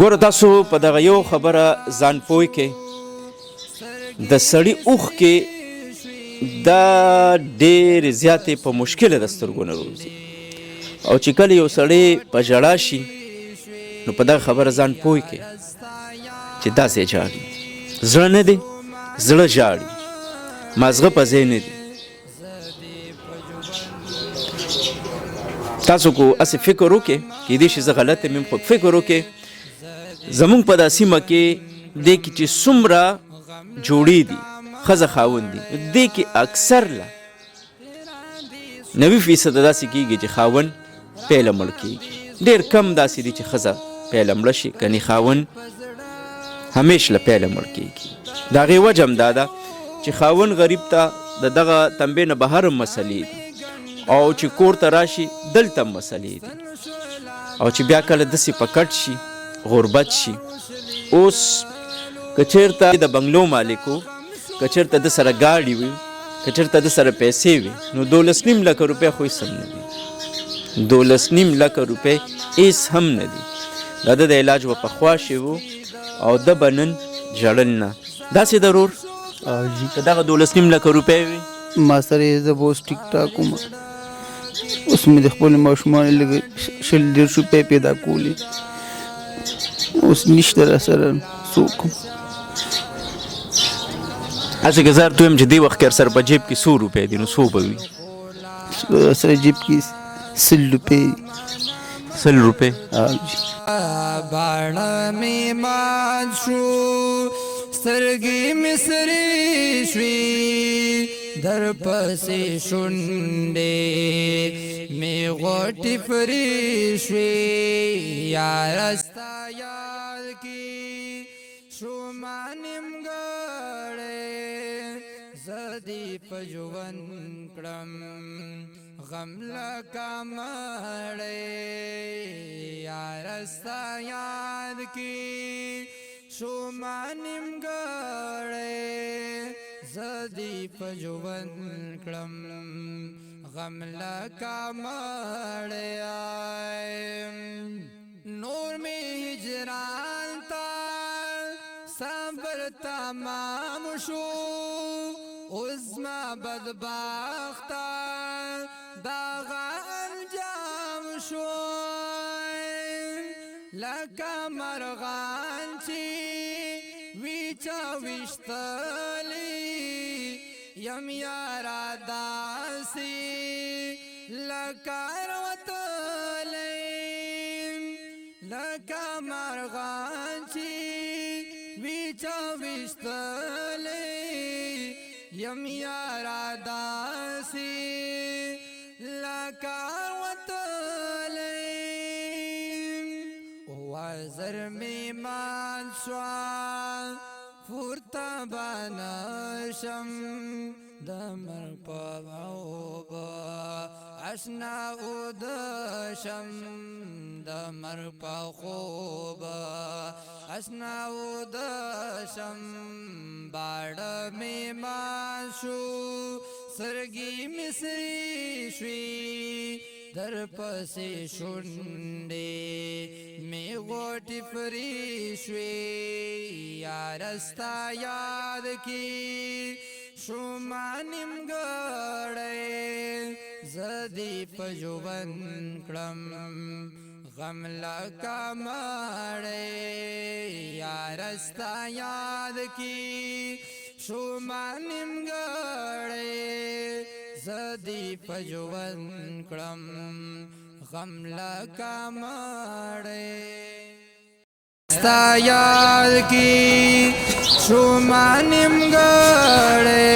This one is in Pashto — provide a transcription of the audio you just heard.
ګوره تاسو په دغه یو خبره ځان پوه کې د سړي اوښ کې دا ډېرې زیاتې په مشکله د سترګو نه روځي او چې کله یو سړی په ژړا شي نو په دغه خبره ځان پوه کې چې داسې ژاړي. زړه نه دی، زړه ژاړي، مازغه په ځای نه دی. تاسو کو اسې فکر وکړئ، کیدای شي زه غلط یم، خو فکر وکړئ زمونږ په دا سیمه کې دې کې چې څومره جوړې دي ښځه خاوند دي، دې کې اکثر له 90% داسې کېږي چې خاوند پیله مړ کېږي. ډېر کم داسې دي چې ښځه پیله مړه شي، کنې خاوند همیش له پیله مړ کېږي. د هغې وجه هم دا ده چې خاوند غریب ته د دغه تنبې نه بهر هم مسلې دي او چې کور ته راشي دلته هم مسلې دي او چې بیا کله داسې په کټ شي غربت شي. اوس که چېرته د بنګلو مالکو که چېرته د سره ګاډي وي، که چېرته د سره پیسې وي، نو 12.5 لکه روپۍ خو هېڅ هم نه دي. 12.5 لکه روپۍ هېڅ هم نه دي. د ده د علاج به پخوا شوي او ده به نن ژړل نه. داسې ده ورور که دغه 12.5 لکه روپۍ وي ما سره یې زه به اوس ټیک ټاک وم، اوس مې د خپلو ماشومانو لږ 100-150 روپۍ پیدا کولې، اوس نشته را سره څوک. هسې که زه درته ویم چې دې وخت کې سره په جیب کې 100 روپۍ دي نو څو به وي؟ سره جیب کې 100 روپۍ 100 روپۍ. باڼه مې مات شو، سترګې مې سرې شوې، در پسې شونډې مې غوټې پرې شوې. یاره ستا یاد کې شومه نیمګړی، زه دې په ژوند کړم غم لکه مړی. یاره ستا یاد کې شومه نیمګړی، زه دې په ژوند کړم غم لکه مړی. نور مې هجران ته صبر تمام شو، اوس ما بدبخته دغه انجام شو. لکه مرغان چې وي چا ویشتلی یم یاره داسې لکه الوتلی. لکه مرغان چې وي چا ویشتلی یم یاره داسې لکه الوتلی. وزر می مان شوا پورته به نشم، د مرګ په اوبه اشنا اودشم، د مرګ په خوبه اشنا اودشم. باڼه می مان شو، سترګې مې سرې شوې، در پسې شونډې مې غوټې پرې شوې. یاره ستا یاد کې شومه نیمګړی، زه دې په ژوند کړم غم لکه مړی. یاره ستا یاد کې شومه نیمګړی، زه دې په ژوند کړم غم لکه مړی. ستا یاد کې شومه نیمګړی